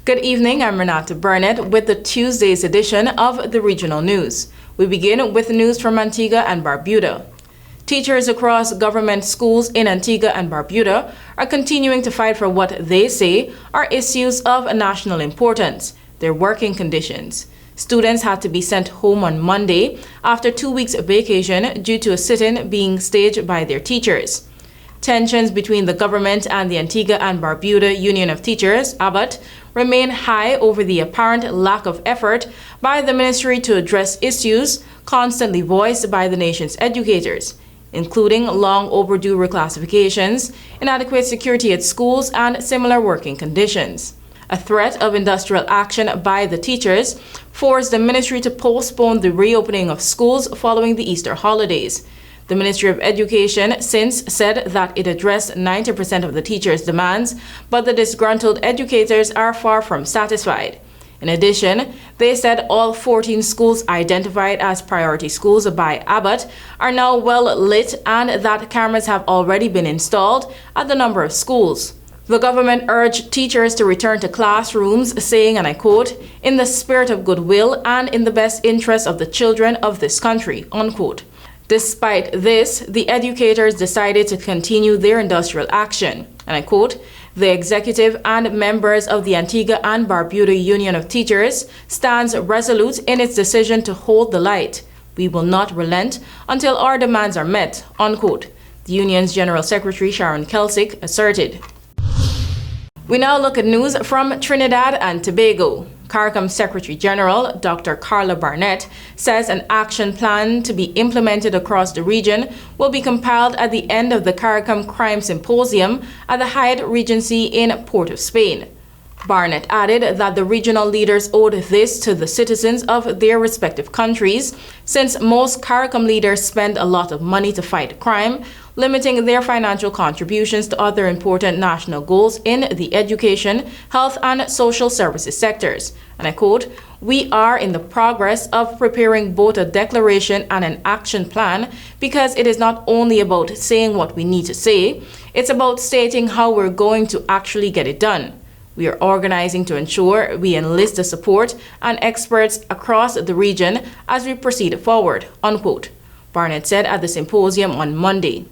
Good evening, I'm RENATA Burnett with the Tuesday's edition of the Regional News. We begin with news from Antigua and Barbuda. Teachers across government schools in Antigua and Barbuda are continuing to fight for what they say are issues of national importance, their working conditions. Students had to be sent home on Monday after 2 weeks of vacation due to a sit-in being staged by their teachers. Tensions between the government and the Antigua and Barbuda Union of Teachers, ABUT, remain high over the apparent lack of effort by the ministry to address issues constantly voiced by the nation's educators, including long overdue reclassifications, inadequate security at schools, and similar working conditions. A threat of industrial action by the teachers forced the ministry to postpone the reopening of schools following the Easter holidays. The Ministry of Education since said that it addressed 90% of the teachers' demands, but the disgruntled educators are far from satisfied. In addition, they said all 14 schools identified as priority schools by ABUT are now well lit and that cameras have already been installed at the number of schools. The government urged teachers to return to classrooms, saying, and I quote, "in the spirit of goodwill and in the best interest of the children of this country," unquote. Despite this, the educators decided to continue their industrial action, and I quote, "The executive and members of the Antigua and Barbuda Union of Teachers stands resolute in its decision to hold the light. We will not relent until our demands are met," unquote, the union's General Secretary Sharon Kelsick asserted. We now look at news from Trinidad and Tobago. CARICOM Secretary General Dr. Carla Barnett says an action plan to be implemented across the region will be compiled at the end of the CARICOM Crime Symposium at the Hyatt Regency in Port of Spain. Barnett added that the regional leaders owed this to the citizens of their respective countries, since most CARICOM leaders spend a lot of money to fight crime, limiting their financial contributions to other important national goals in the education, health, and social services sectors. And I quote, "We are in the progress of preparing both a declaration and an action plan because it is not only about saying what we need to say, it's about stating how we're going to actually get it done. We are organizing to ensure we enlist the support and experts across the region as we proceed forward," unquote, Barnett said at the symposium on Monday.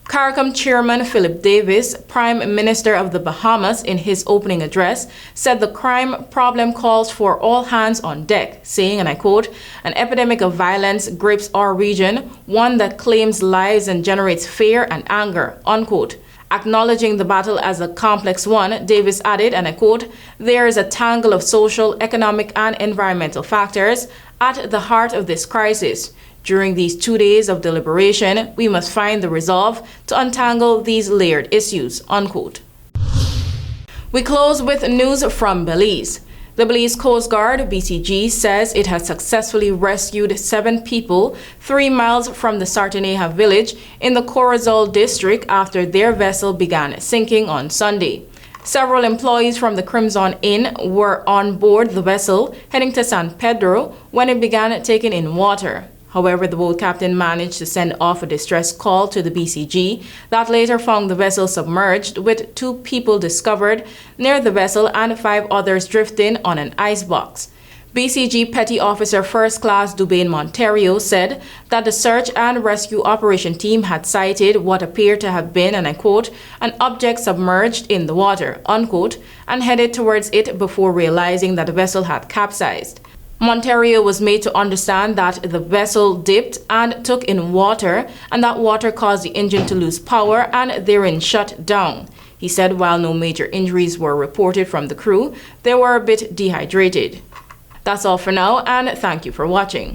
CARICOM Chairman Philip Davis, Prime Minister of the Bahamas, in his opening address, said the crime problem calls for all hands on deck, saying, and I quote, "An epidemic of violence grips our region, one that claims lives and generates fear and anger," unquote. Acknowledging the battle as a complex one, Davis added, and I quote, "There is a tangle of social, economic, and environmental factors at the heart of this crisis. During these 2 days of deliberation, we must find the resolve to untangle these layered issues," unquote. We close with news from Belize. The Belize Coast Guard, BCG, says it has successfully rescued 7 people 3 miles from the Sartaneja village in the Corazol district after their vessel began sinking on Sunday. Several employees from the Crimson Inn were on board the vessel heading to San Pedro when it began taking in water. However, the boat captain managed to send off a distress call to the BCG that later found the vessel submerged, with 2 people discovered near the vessel and 5 others drifting on an icebox. BCG Petty Officer First Class Dubain Monterio said that the search and rescue operation team had sighted what appeared to have been, and I quote, "an object submerged in the water," unquote, and headed towards it before realizing that the vessel had capsized. Monterio was made to understand that the vessel dipped and took in water, and that water caused the engine to lose power and therein shut down. He said while no major injuries were reported from the crew, they were a bit dehydrated. That's all for now, and thank you for watching.